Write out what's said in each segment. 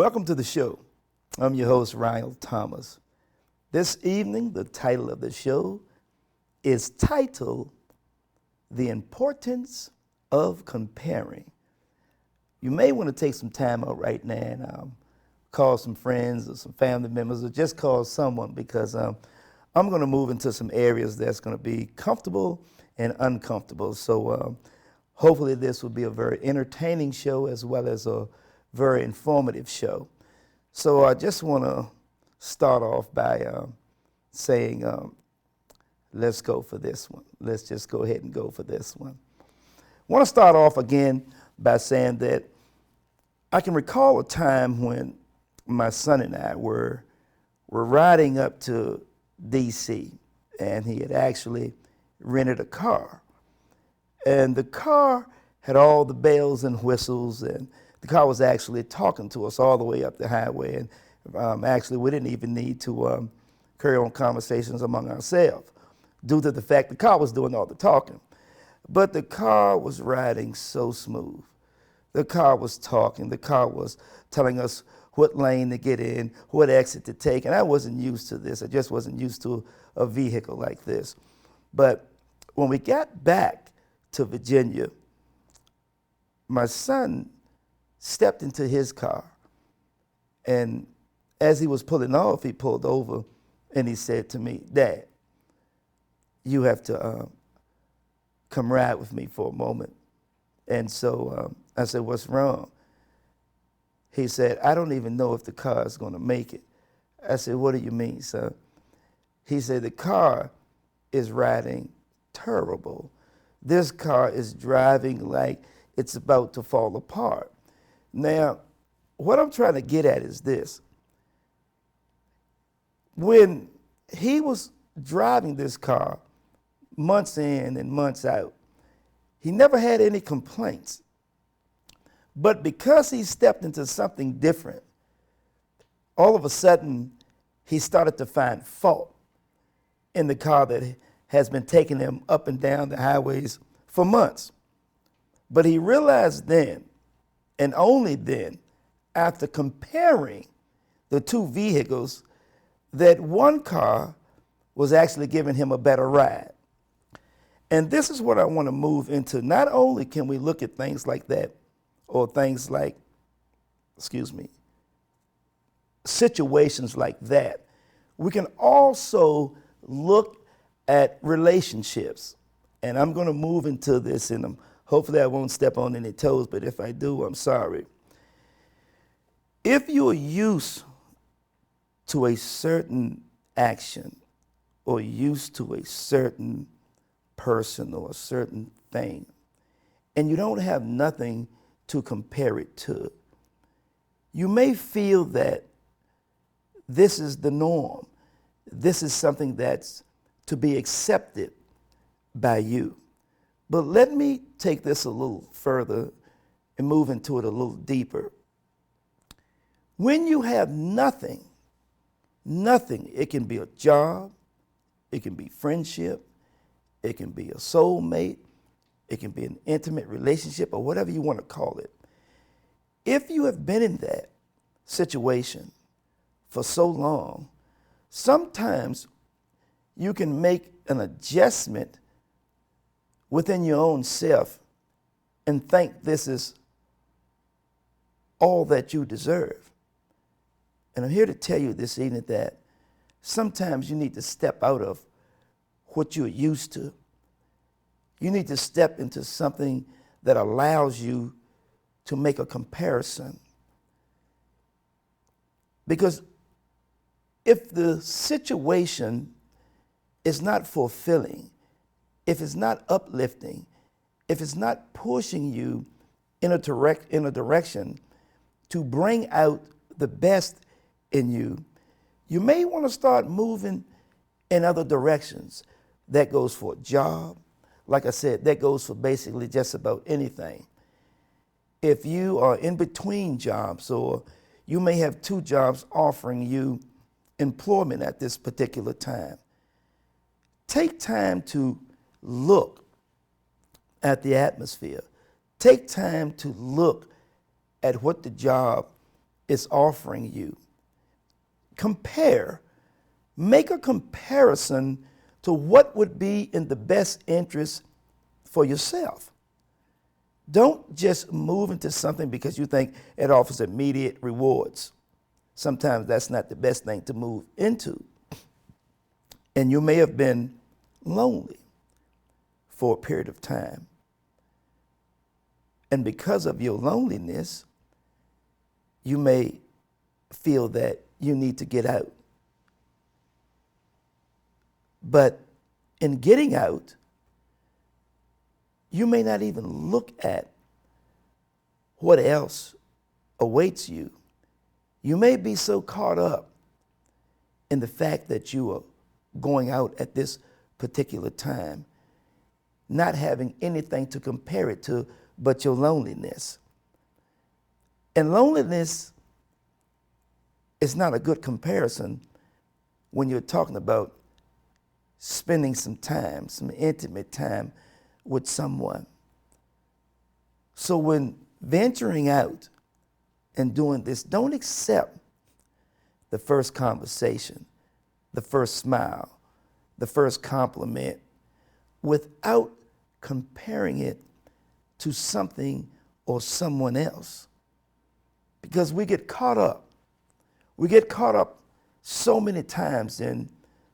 Welcome to the show. I'm your host, Ryal Thomas. This evening, the title of the show is titled, The Importance of Comparing. You may want to take some time out right now and call some friends or some family members or just call someone because I'm going to move into some areas that's going to be comfortable and uncomfortable. So hopefully this will be a very entertaining show as well as a very informative show. So I just want to start off by saying, let's go for this one. Let's just go ahead and go for this one. I want to start off again by saying that I can recall a time when my son and I were riding up to D.C., and he had actually rented a car. And the car had all the bells and whistles, and the car was actually talking to us all the way up the highway. And actually, we didn't even need to carry on conversations among ourselves due to the fact the car was doing all the talking. But the car was riding so smooth. The car was talking. The car was telling us what lane to get in, what exit to take. And I wasn't used to this. I just wasn't used to a vehicle like this. But when we got back to Virginia, my son stepped into his car, and as he was pulling off, he pulled over and he said to me, "Dad, you have to come ride with me for a moment." And so I said, "What's wrong?" He said, "I don't even know if the car is going to make it." I said, "What do you mean, son?" He said, "The car is riding terrible. This car is driving like it's about to fall apart." Now, what I'm trying to get at is this. When he was driving this car months in and months out, he never had any complaints. But because he stepped into something different, all of a sudden, he started to find fault in the car that has been taking him up and down the highways for months. But he realized then, and only then, after comparing the two vehicles, that one car was actually giving him a better ride. And this is what I want to move into. Not only can we look at things like that, or things like, situations like that, we can also look at relationships. And I'm going to move into this, and hopefully I won't step on any toes, but if I do, I'm sorry. If you're used to a certain action or used to a certain person or a certain thing, and you don't have nothing to compare it to, you may feel that this is the norm. This is something that's to be accepted by you. But let me take this a little further and move into it a little deeper. When you have nothing, it can be a job, it can be friendship, it can be a soulmate, it can be an intimate relationship, or whatever you want to call it. If you have been in that situation for so long, sometimes you can make an adjustment within your own self and think this is all that you deserve. And I'm here to tell you this evening that sometimes you need to step out of what you're used to. You need to step into something that allows you to make a comparison. Because if the situation is not fulfilling, if it's not uplifting, if it's not pushing you in a direction to bring out the best in you, you may want to start moving in other directions. That goes for a job. Like I said, that goes for basically just about anything. If you are in between jobs, or you may have two jobs offering you employment at this particular time, take time to look at the atmosphere. Take time to look at what the job is offering you. Compare. Make a comparison to what would be in the best interest for yourself. Don't just move into something because you think it offers immediate rewards. Sometimes that's not the best thing to move into. And you may have been lonely for a period of time. And because of your loneliness, you may feel that you need to get out. But in getting out, you may not even look at what else awaits you. You may be so caught up in the fact that you are going out at this particular time, not having anything to compare it to but your loneliness. And loneliness is not a good comparison when you're talking about spending some time, some intimate time with someone. So when venturing out and doing this, don't accept the first conversation, the first smile, the first compliment without comparing it to something or someone else. Because we get caught up. We get caught up so many times in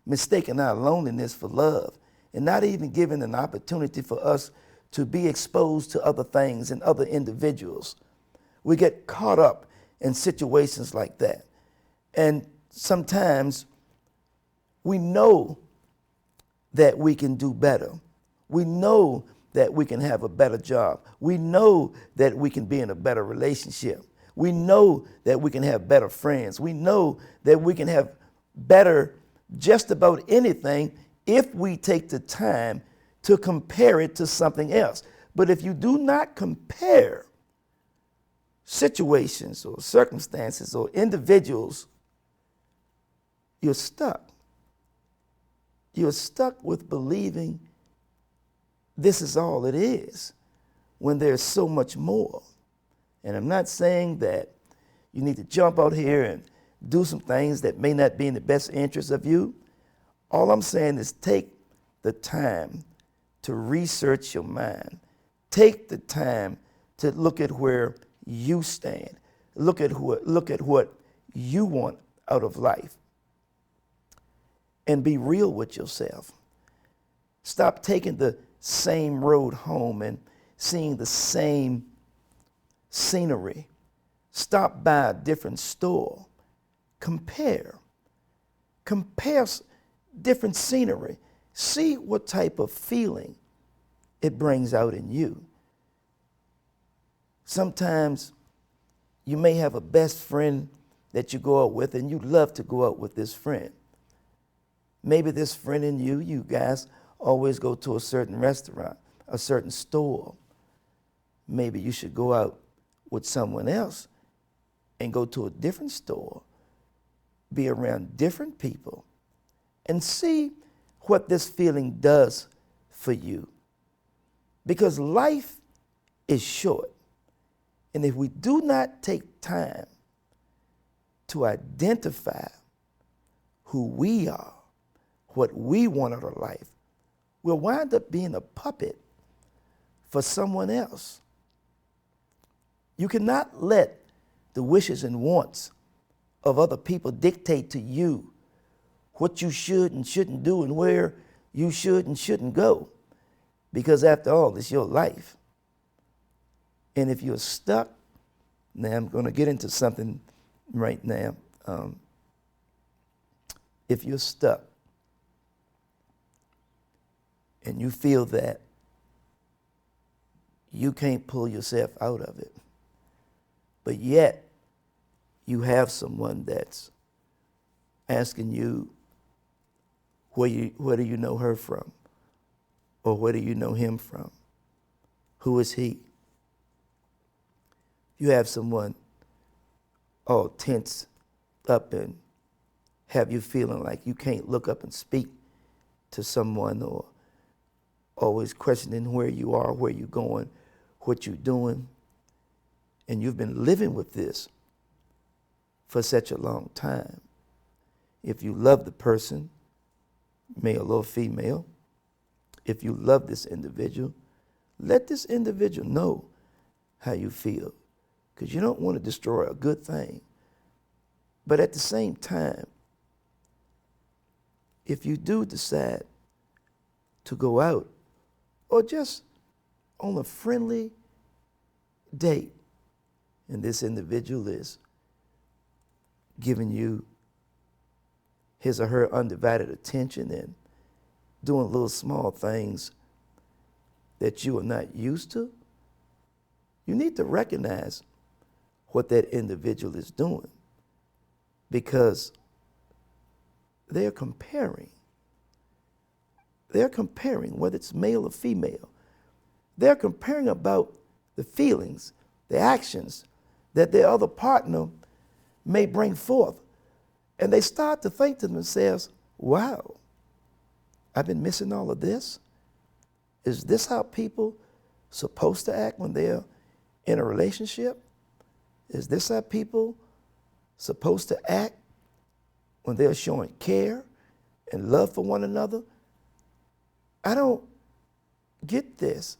mistaking our loneliness for love and not even giving an opportunity for us to be exposed to other things and other individuals. We get caught up in situations like that. And sometimes we know that we can do better. We know that we can have a better job. We know that we can be in a better relationship. We know that we can have better friends. We know that we can have better just about anything if we take the time to compare it to something else. But if you do not compare situations or circumstances or individuals, you're stuck. You're stuck with believing this is all it is when there's so much more. And I'm not saying that you need to jump out here and do some things that may not be in the best interest of you. All I'm saying is take the time to research your mind. Take the time to look at where you stand. Look at what you want out of life. And be real with yourself. Stop taking the same road home and seeing the same scenery. Stop by a different store. Compare different scenery. See what type of feeling it brings out in you. Sometimes you may have a best friend that you go out with and you love to go out with this friend. Maybe this friend and you guys always go to a certain restaurant, a certain store. Maybe you should go out with someone else and go to a different store, be around different people, and see what this feeling does for you. Because life is short. And if we do not take time to identify who we are, what we want out of life, we'll wind up being a puppet for someone else. You cannot let the wishes and wants of other people dictate to you what you should and shouldn't do and where you should and shouldn't go. Because after all, it's your life. And if you're stuck, now I'm going to get into something right now. If you're stuck and you feel that you can't pull yourself out of it, but yet you have someone that's asking you, where do you know her from? Or where do you know him from? Who is he? You have someone all tense up and have you feeling like you can't look up and speak to someone, or always questioning where you are, where you're going, what you're doing. And you've been living with this for such a long time. If you love the person, male or female, if you love this individual, let this individual know how you feel, because you don't want to destroy a good thing. But at the same time, if you do decide to go out or just on a friendly date, and this individual is giving you his or her undivided attention and doing little small things that you are not used to, you need to recognize what that individual is doing, because they're comparing. They're comparing, whether it's male or female. They're comparing about the feelings, the actions that their other partner may bring forth. And they start to think to themselves, wow, I've been missing all of this. Is this how people supposed to act when they're in a relationship? Is this how people supposed to act when they're showing care and love for one another? I don't get this.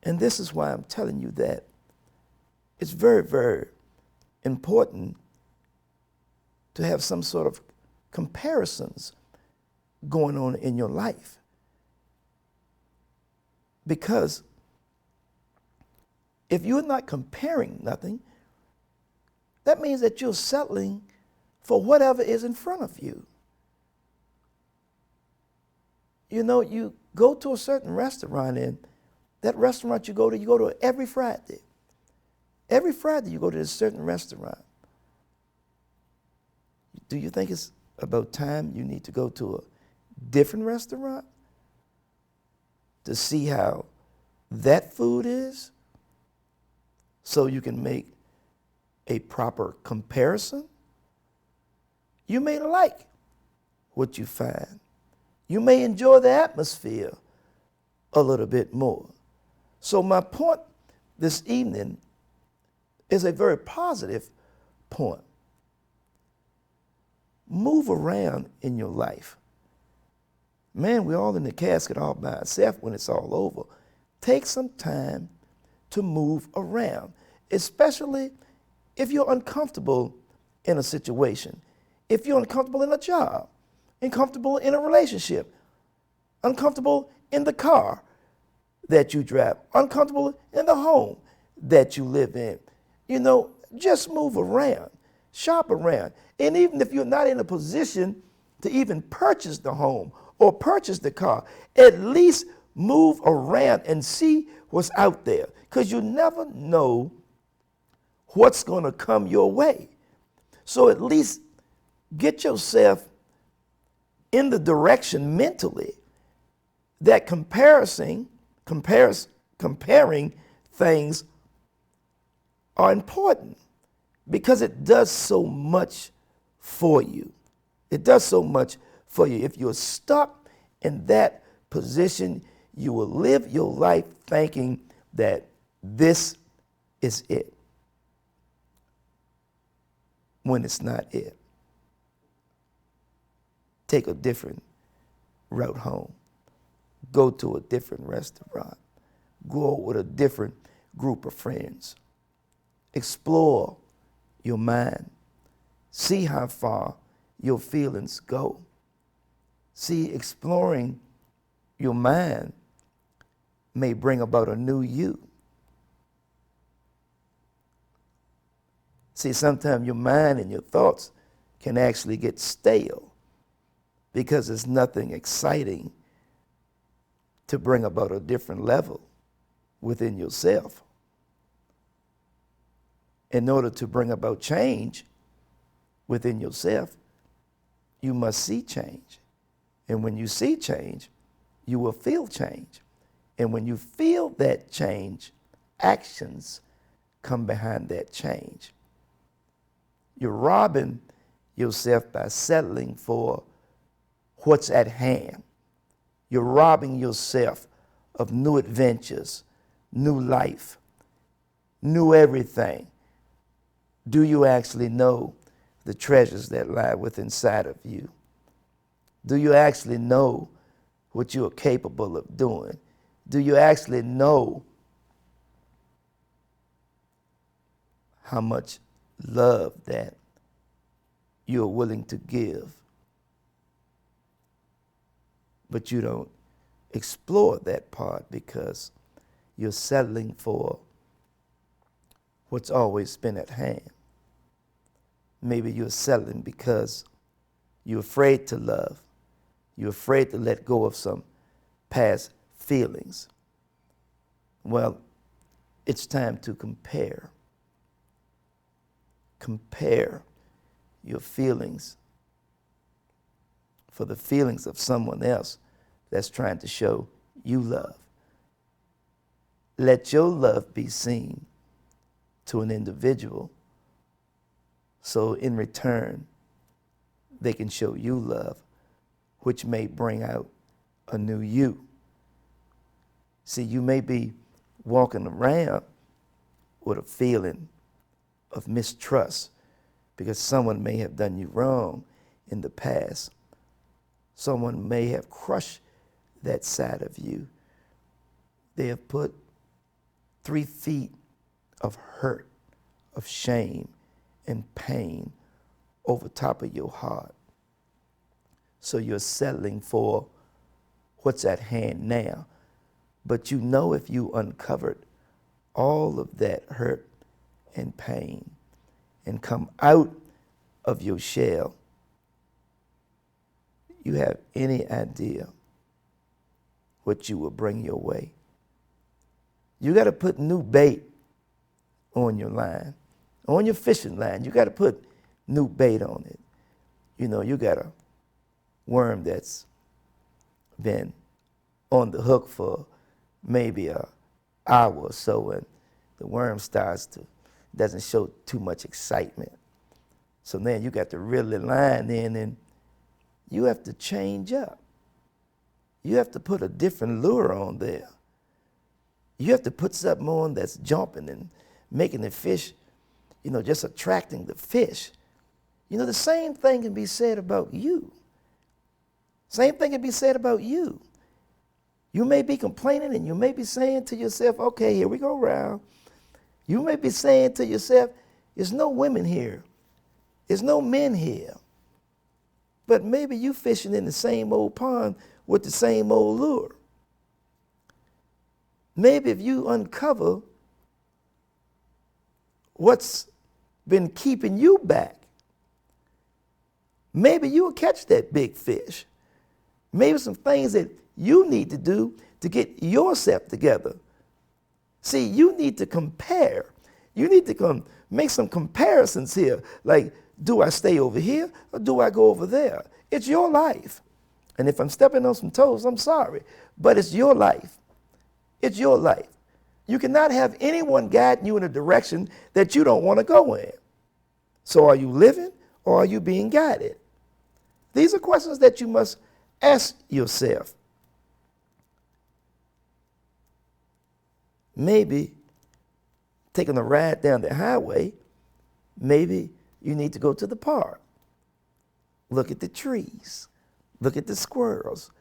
And this is why I'm telling you that it's very, very important to have some sort of comparisons going on in your life. Because if you're not comparing nothing, that means that you're settling for whatever is in front of you. You know, you go to a certain restaurant, and that restaurant you go to every Friday. Every Friday you go to a certain restaurant. Do you think it's about time you need to go to a different restaurant to see how that food is, so you can make a proper comparison? You may like what you find. You may enjoy the atmosphere a little bit more. So my point this evening is a very positive point. Move around in your life. Man, we're all in the casket all by ourselves when it's all over. Take some time to move around, especially if you're uncomfortable in a situation, if you're uncomfortable in a job, uncomfortable in a relationship, uncomfortable in the car that you drive, uncomfortable in the home that you live in. You know, just move around, shop around. And even if you're not in a position to even purchase the home or purchase the car, at least move around and see what's out there, because you never know what's going to come your way. So at least get yourself in the direction mentally that comparing things are important, because it does so much for you. It does so much for you. If you're stuck in that position, you will live your life thinking that this is it, when it's not it. Take a different route home. Go to a different restaurant. Go out with a different group of friends. Explore your mind. See how far your feelings go. See, exploring your mind may bring about a new you. See, sometimes your mind and your thoughts can actually get stale because there's nothing exciting to bring about a different level within yourself. In order to bring about change within yourself, you must see change. And when you see change, you will feel change. And when you feel that change, actions come behind that change. You're robbing yourself by settling for what's at hand. You're robbing yourself of new adventures, new life, new everything. Do you actually know the treasures that lie within inside of you? Do you actually know what you are capable of doing? Do you actually know how much love that you're willing to give? But you don't explore that part because you're settling for what's always been at hand. Maybe you're settling because you're afraid to love. You're afraid to let go of some past feelings. Well, it's time to compare. Compare your feelings for the feelings of someone else that's trying to show you love. Let your love be seen to an individual, so in return, they can show you love, which may bring out a new you. See, you may be walking around with a feeling of mistrust because someone may have done you wrong in the past. Someone may have crushed that side of you. They have put 3 feet of hurt, of shame, and pain over top of your heart. So you're settling for what's at hand now. But you know if you uncovered all of that hurt and pain and come out of your shell, you have any idea what you will bring your way? You got to put new bait on your line, on your fishing line. You got to put new bait on it. You know, you got a worm that's been on the hook for maybe an hour or so, and the worm doesn't show too much excitement. So then you got to reel the line in, and you have to change up. You have to put a different lure on there. You have to put something on that's jumping and making the fish, just attracting the fish. The same thing can be said about you. Same thing can be said about you. You may be complaining and you may be saying to yourself, okay, here we go, Ryal. You may be saying to yourself, there's no women here. There's no men here. But maybe you fishing in the same old pond with the same old lure. Maybe if you uncover what's been keeping you back, maybe you'll catch that big fish. Maybe some things that you need to do to get yourself together. See, you need to compare. You need to make some comparisons here. Like, do I stay over here or do I go over there? It's your life. And if I'm stepping on some toes, I'm sorry. But it's your life. It's your life. You cannot have anyone guiding you in a direction that you don't want to go in. So are you living or are you being guided? These are questions that you must ask yourself. Maybe taking a ride down the highway, maybe you need to go to the park. Look at the trees. Look at the squirrels.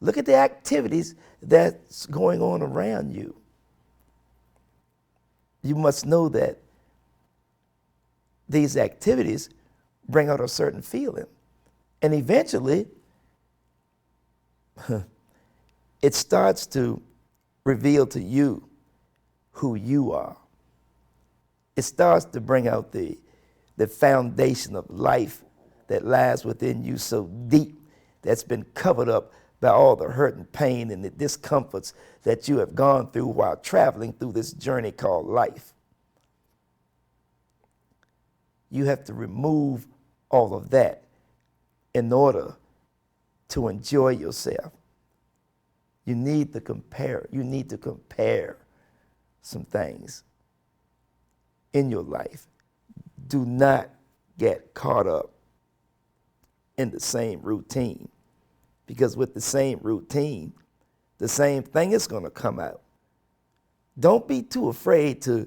Look at the activities that's going on around you. You must know that these activities bring out a certain feeling. And eventually, it starts to reveal to you who you are. It starts to bring out the foundation of life that lies within you so deep, that's been covered up by all the hurt and pain and the discomforts that you have gone through while traveling through this journey called life. You have to remove all of that in order to enjoy yourself. You need to compare. You need to compare some things in your life. Do not get caught up in the same routine, because with the same routine, the same thing is going to come out. Don't be too afraid to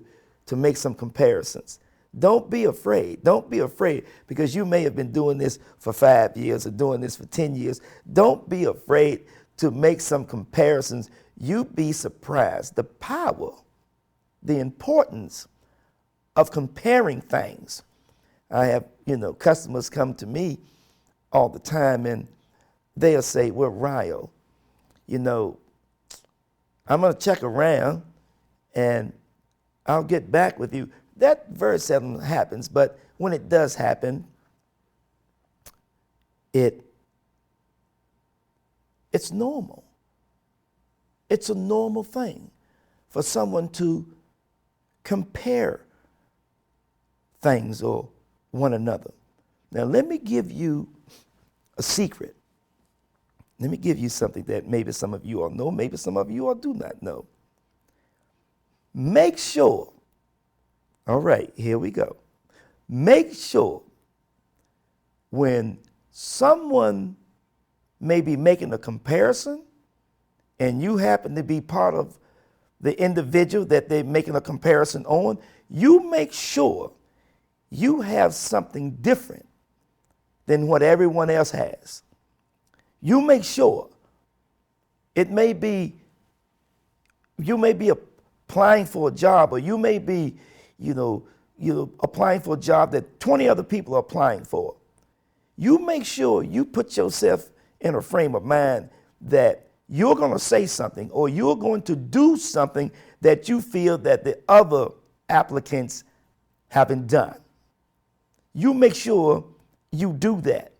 make some comparisons. Don't be afraid. Don't be afraid, because you may have been doing this for 5 years or doing this for 10 years. Don't be afraid to make some comparisons. You'd be surprised the power, the importance of comparing things. I have, customers come to me all the time and they'll say, well, Ryal, I'm going to check around and I'll get back with you. That very seldom happens, but when it does happen, it's normal. It's a normal thing for someone to compare things or one another. Now, let me give you a secret. Let me give you something that maybe some of you all know, maybe some of you all do not know. Make sure, all right, here we go. Make sure when someone may be making a comparison and you happen to be part of the individual that they're making a comparison on, you make sure you have something different than what everyone else has. You make sure. It may be, you may be applying for a job, or you may be, applying for a job that 20 other people are applying for. You make sure you put yourself in a frame of mind that you're going to say something or you're going to do something that you feel that the other applicants haven't done. You make sure you do that,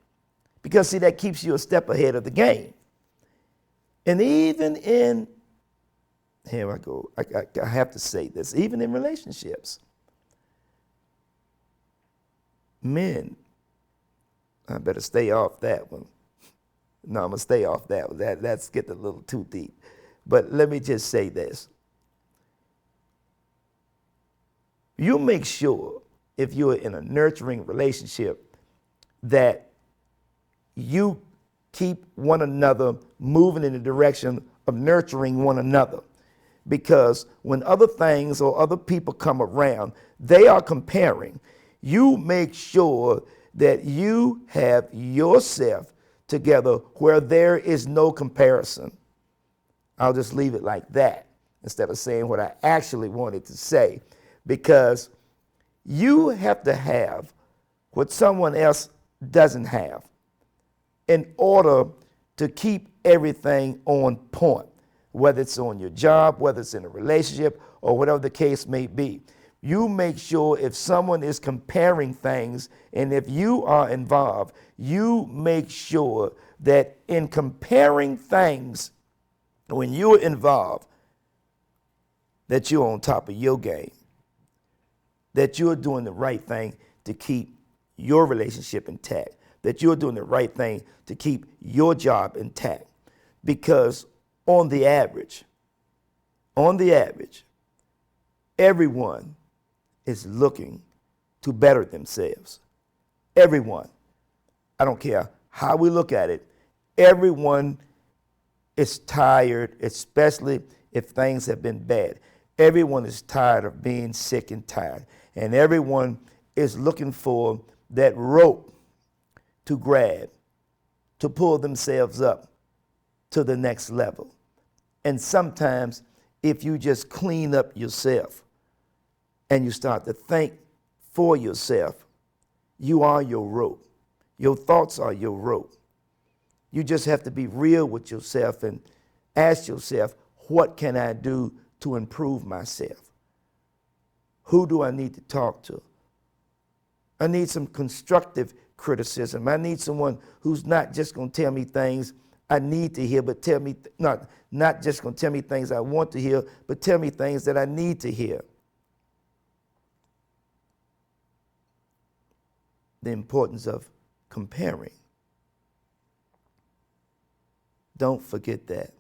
because see, that keeps you a step ahead of the game. And even in, here I go, I have to say this, even in relationships, men, I better stay off that one. No, I'm going to stay off that one. That's getting a little too deep. But let me just say this. You make sure, if you're in a nurturing relationship, that you keep one another moving in the direction of nurturing one another. Because when other things or other people come around, they are comparing. You make sure that you have yourself together where there is no comparison. I'll just leave it like that instead of saying what I actually wanted to say, because you have to have what someone else doesn't have in order to keep everything on point, whether it's on your job, whether it's in a relationship, or whatever the case may be. You make sure if someone is comparing things, and if you are involved, you make sure that in comparing things, when you're involved, that you're on top of your game, that you're doing the right thing to keep your relationship intact, that you're doing the right thing to keep your job intact. Because on the average, everyone is looking to better themselves. Everyone. I don't care how we look at it. Everyone is tired, especially if things have been bad. Everyone is tired of being sick and tired. And everyone is looking for that rope to grab, to pull themselves up to the next level. And sometimes if you just clean up yourself and you start to think for yourself, you are your rope. Your thoughts are your rope. You just have to be real with yourself and ask yourself, what can I do to improve myself? Who do I need to talk to? I need some constructive criticism. I need someone who's not just going to tell me things I need to hear, but tell me, not just going to tell me things I want to hear, but tell me things that I need to hear. The importance of comparing. Don't forget that.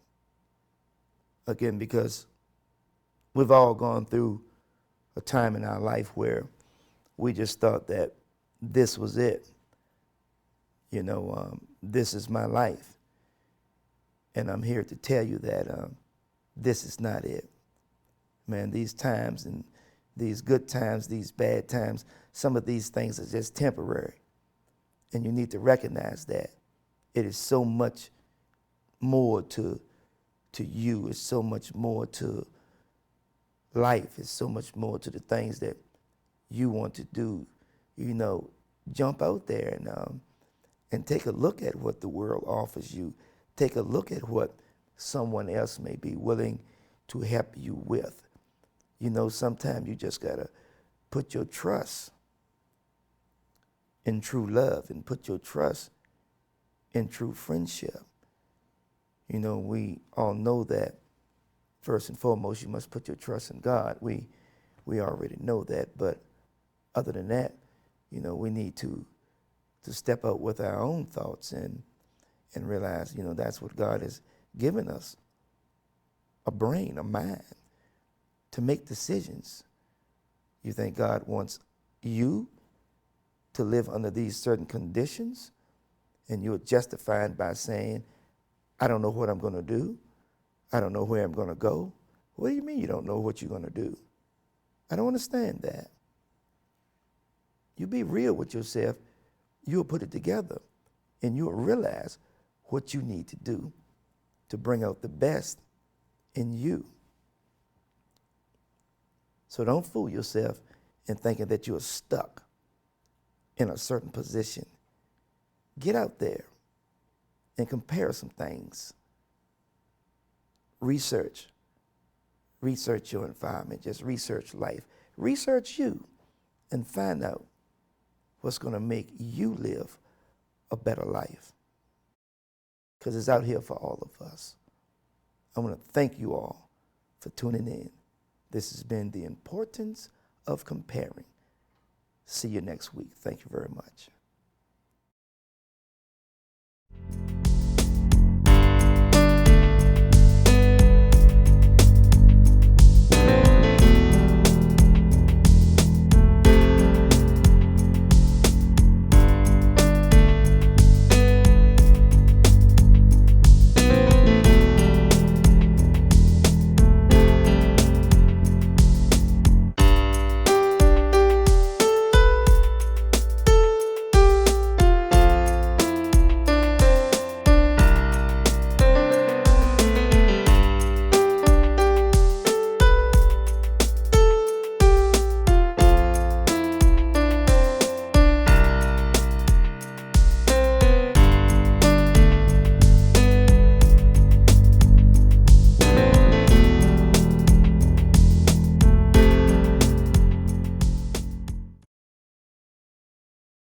Again, because we've all gone through a time in our life where we just thought that this was it. This is my life. And I'm here to tell you that this is not it. Man, these times and these good times, these bad times, some of these things are just temporary. And you need to recognize that. It is so much more to you. It's so much more to life. It's so much more to the things that you want to do. You know, jump out there and take a look at what the world offers you. Take a look at what someone else may be willing to help you with. You know, sometimes you just got to put your trust in true love and put your trust in true friendship. You know, we all know that first and foremost, you must put your trust in God. We already know that, but other than that, you know, we need to step out with our own thoughts and realize, you know, that's what God has given us, a brain, a mind, to make decisions. You think God wants you to live under these certain conditions, and you're justified by saying, I don't know what I'm going to do. I don't know where I'm going to go. What do you mean you don't know what you're going to do? I don't understand that. You be real with yourself. You'll put it together, and you'll realize what you need to do to bring out the best in you. So don't fool yourself in thinking that you're stuck in a certain position. Get out there and compare some things. Research your environment. Just research life. Research you and find out what's going to make you live a better life. Because it's out here for all of us. I want to thank you all for tuning in. This has been The Importance of Comparing. See you next week. Thank you very much.